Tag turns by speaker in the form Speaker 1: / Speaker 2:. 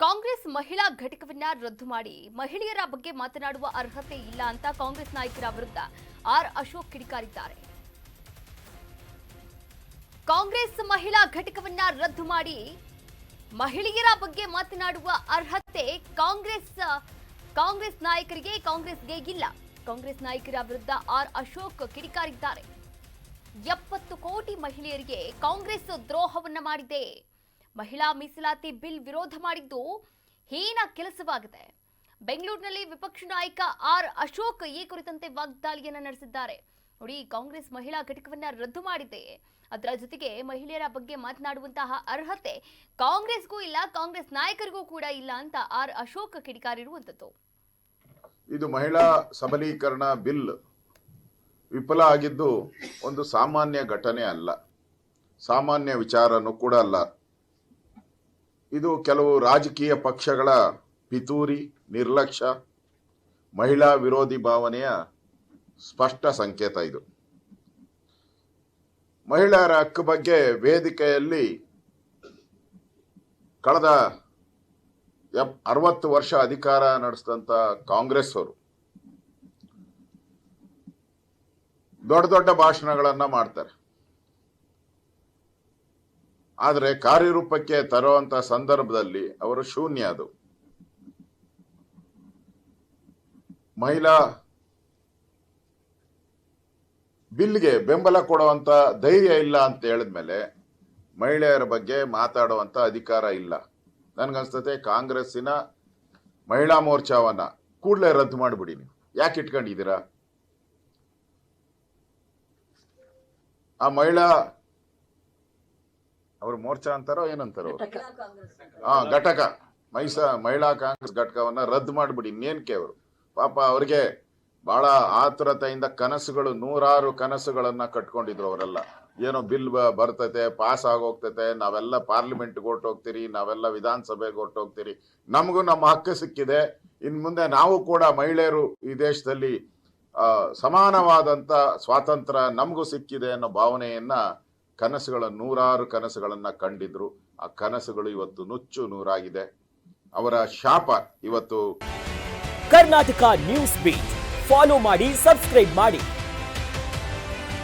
Speaker 1: ಕಾಂಗ್ರೆಸ್ ಮಹಿಳಾ ಘಟಕವನ್ನ ರದ್ದು ಮಾಡಿ ಮಹಿಳೆಯರ ಬಗ್ಗೆ ಮಾತನಾಡುವ ಅರ್ಹತೆ ಇಲ್ಲ ಅಂತ ಕಾಂಗ್ರೆಸ್ ನಾಯಕರ ವಿರುದ್ಧ ಆರ್ ಅಶೋಕ್ ಕಿಡಿಕಾರಿದ್ದಾರೆ. ಕಾಂಗ್ರೆಸ್ ಮಹಿಳಾ ಘಟಕವನ್ನ ರದ್ದು ಮಾಡಿ ಮಹಿಳೆಯರ ಬಗ್ಗೆ ಮಾತನಾಡುವ ಅರ್ಹತೆ ಕಾಂಗ್ರೆಸ್ ನಾಯಕರಿಗೆ ಕಾಂಗ್ರೆಸ್ಗೆ ಇಲ್ಲ. ಕಾಂಗ್ರೆಸ್ ನಾಯಕರ ವಿರುದ್ಧ ಆರ್ ಅಶೋಕ್ ಕಿಡಿಕಾರಿದ್ದಾರೆ. 70 ಕೋಟಿ ಮಹಿಳೆಯರಿಗೆ ಕಾಂಗ್ರೆಸ್ ದ್ರೋಹವನ್ನ ಮಾಡಿದೆ. ಮಹಿಳಾ ಮೀಸಲಾತಿ ಬಿಲ್ ವಿರೋಧ ಮಾಡಿದ್ದು ಹೀನ ಕೆಲಸವಾಗಿದೆ. ಬೆಂಗಳೂರಿನಲ್ಲಿ ವಿಪಕ್ಷ ನಾಯಕ ಆರ್ ಅಶೋಕ್ ಈ ಕುರಿತಂತೆ ವಾಗ್ದಾಳಿಯನ್ನ ನಡೆಸಿದ್ದಾರೆ. ನೋಡಿ, ಕಾಂಗ್ರೆಸ್ ಮಹಿಳಾ ಘಟಕವನ್ನ ರದ್ದು ಮಾಡಿದೆ, ಅದರ ಜೊತೆಗೆ ಮಹಿಳೆಯರ ಬಗ್ಗೆ ಮಾತನಾಡುವಂತಹ ಅರ್ಹತೆ ಕಾಂಗ್ರೆಸ್ಗೂ ಇಲ್ಲ, ಕಾಂಗ್ರೆಸ್ ನಾಯಕರಿಗೂ ಕೂಡ ಇಲ್ಲ ಅಂತ ಆರ್ ಅಶೋಕ್ ಕಿಡಿಕಾರಿರುವಂತದ್ದು.
Speaker 2: ಇದು ಮಹಿಳಾ ಸಬಲೀಕರಣ ಬಿಲ್ ವಿಫಲ ಆಗಿದ್ದು ಒಂದು ಸಾಮಾನ್ಯ ಘಟನೆ ಅಲ್ಲ, ಸಾಮಾನ್ಯ ವಿಚಾರನೂ ಕೂಡ ಅಲ್ಲ. ಇದು ಕೆಲವು ರಾಜಕೀಯ ಪಕ್ಷಗಳ ಪಿತೂರಿ, ನಿರ್ಲಕ್ಷ್ಯ, ಮಹಿಳಾ ವಿರೋಧಿ ಭಾವನೆಯ ಸ್ಪಷ್ಟ ಸಂಕೇತ. ಇದು ಮಹಿಳೆಯರ ಹಕ್ಕು ಬಗ್ಗೆ ವೇದಿಕೆಯಲ್ಲಿ ಕಳೆದ 60 ವರ್ಷ ಅಧಿಕಾರ ನಡೆಸಿದಂತ ಕಾಂಗ್ರೆಸ್ ಅವರು ದೊಡ್ಡ ದೊಡ್ಡ ಭಾಷಣಗಳನ್ನ ಮಾಡ್ತಾರೆ, ಆದರೆ ಕಾರ್ಯರೂಪಕ್ಕೆ ತರುವಂತ ಸಂದರ್ಭದಲ್ಲಿ ಅವರು ಶೂನ್ಯ. ಅದು ಮಹಿಳಾ ಬಿಲ್ಗೆ ಬೆಂಬಲ ಕೊಡುವಂತ ಧೈರ್ಯ ಇಲ್ಲ ಅಂತ ಹೇಳಿದ್ಮೇಲೆ ಮಹಿಳೆಯರ ಬಗ್ಗೆ ಮಾತಾಡುವಂತ ಅಧಿಕಾರ ಇಲ್ಲ. ನನ್ಗನ್ಸ್ತತೆ ಕಾಂಗ್ರೆಸ್ಸಿನ ಮಹಿಳಾ ಮೋರ್ಚಾವನ್ನ ಕೂಡಲೇ ರದ್ದು ಮಾಡಿಬಿಡಿ. ನೀವು ಯಾಕೆ ಇಟ್ಕೊಂಡಿದ್ದೀರಾ? ಆ ಮಹಿಳಾ ಅವರು ಮೋರ್ಚಾ ಅಂತಾರೋ ಏನಂತಾರೋ ಘಟಕ ಮಹಿಳಾ ಕಾಂಗ್ರೆಸ್ ಘಟಕವನ್ನ ರದ್ದು ಮಾಡಿಬಿಡಿ. ಇನ್ನೇನಕ್ಕೆ ಅವರು ಪಾಪ ಅವ್ರಿಗೆ ಬಹಳ ಆತುರತೆಯಿಂದ ಕನಸುಗಳು, 100 ಕನಸುಗಳನ್ನ ಕಟ್ಕೊಂಡಿದ್ರು ಅವರೆಲ್ಲ. ಏನೋ ಬಿಲ್ ಬರ್ತತೆ, ಪಾಸ್ ಆಗೋಗ್ತತೆ, ನಾವೆಲ್ಲ ಪಾರ್ಲಿಮೆಂಟ್ಗೆ ಹೊರಟೋಗ್ತೀರಿ, ನಾವೆಲ್ಲ ವಿಧಾನಸಭೆಗೆ ಹೊರಟೋಗ್ತೀರಿ, ನಮಗೂ ನಮ್ಮ ಹಕ್ಕು ಸಿಕ್ಕಿದೆ, ಇನ್ ಮುಂದೆ ನಾವು ಕೂಡ ಮಹಿಳೆಯರು ಈ ದೇಶದಲ್ಲಿ ಸಮಾನವಾದಂತ ಸ್ವಾತಂತ್ರ್ಯ ನಮಗೂ ಸಿಕ್ಕಿದೆ ಅನ್ನೋ ಭಾವನೆಯನ್ನ ನೂರಾರು ಕನಸುಗಳನ್ನ ಕಂಡಿದ್ರು. ಆ ಕನಸುಗಳು ಇವತ್ತು ನುಚ್ಚು ನೂರಾಗಿದೆ. ಅವರ ಶಾಪ ಇವತ್ತು.
Speaker 3: ಕರ್ನಾಟಕ ನ್ಯೂಸ್ ಬೀಟ್ ಫಾಲೋ ಮಾಡಿ, ಸಬ್ಸ್ಕ್ರೈಬ್ ಮಾಡಿ.